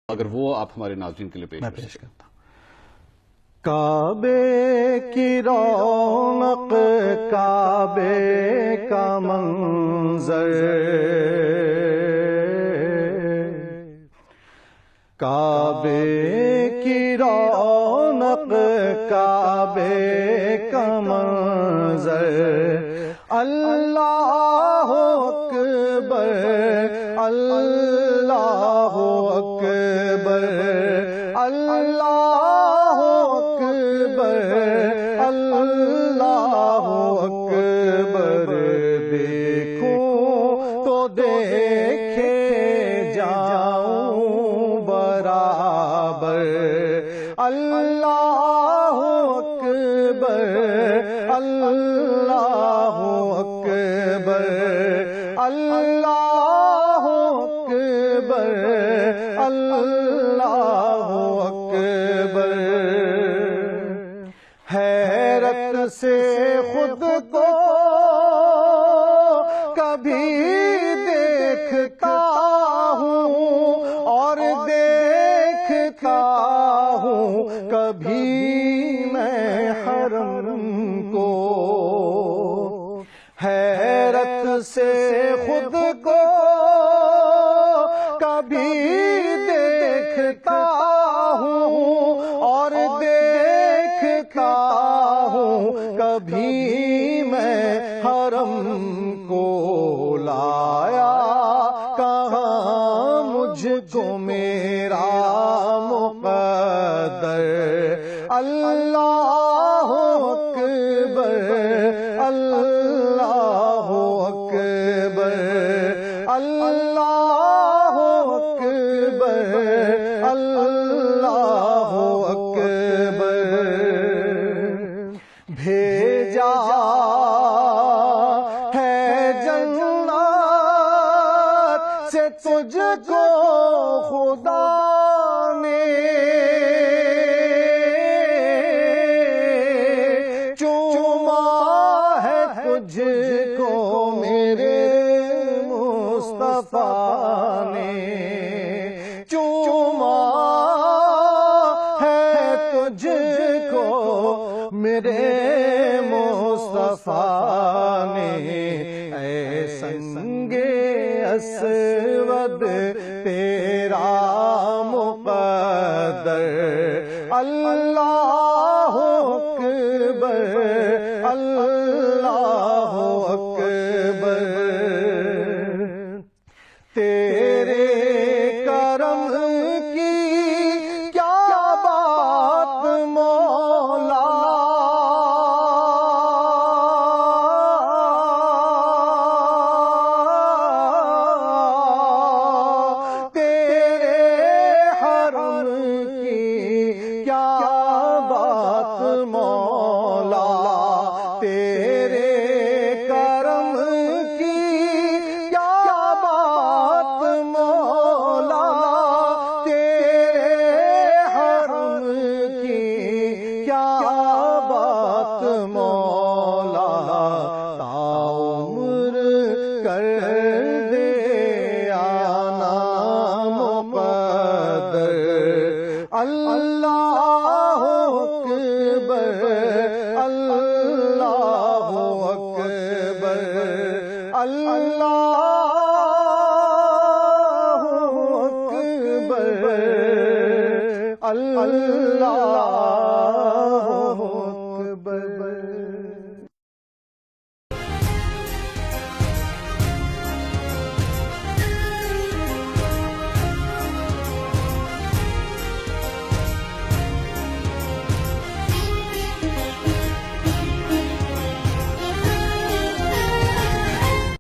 اگر وہ آپ ہمارے ناظرین کے لیے پیش کرتا ہوں۔ کعبے کی رونق، کعبے کا منظر، کعبے کی رونق، کعبے کا منظر، اللہ اکبر، اللہ اکبر، اللہ اکبر، اللہ اکبر، دیکھوں تو دیکھے جاؤں برابر، اللہ اکبر، اللہ اکبر، اللہ اکبر، اللہ اکبر، حیرت سے خود کو کبھی دیکھتا ہوں اور دیکھتا ہوں کبھی میں حرم کو، حیرت سے خود کو کبھی دیکھتا ہوں اور دیکھتا ہوں کبھی میں حرم کو، لایا کہاں مجھ کو میرا مقدر، اللہ اکبر، اللہ اکبر، اللہ اکبر، اللہ اکبر، بھیجا ہے جنت سے تجھ کو خدا نے، چوما ہے تجھ کو میرے مصطفیٰ نے، چوما ہے تجھ کو میرے مصطفیٰ نے، اے سنگ اسود تیرا مقدر، اللہ اکبر، اللہ اکبر، تیرے کرم کی کیا بات مولا، تیرے حرم کی کیا بات مولا، تیرے کرم کی کیا بات مولا، تیرے حرم کی کیا بات مولا، تعمر کر دے آنا مقدر، اللہ اکبر، اللہ اکبر، اللہ اکبر، اللہ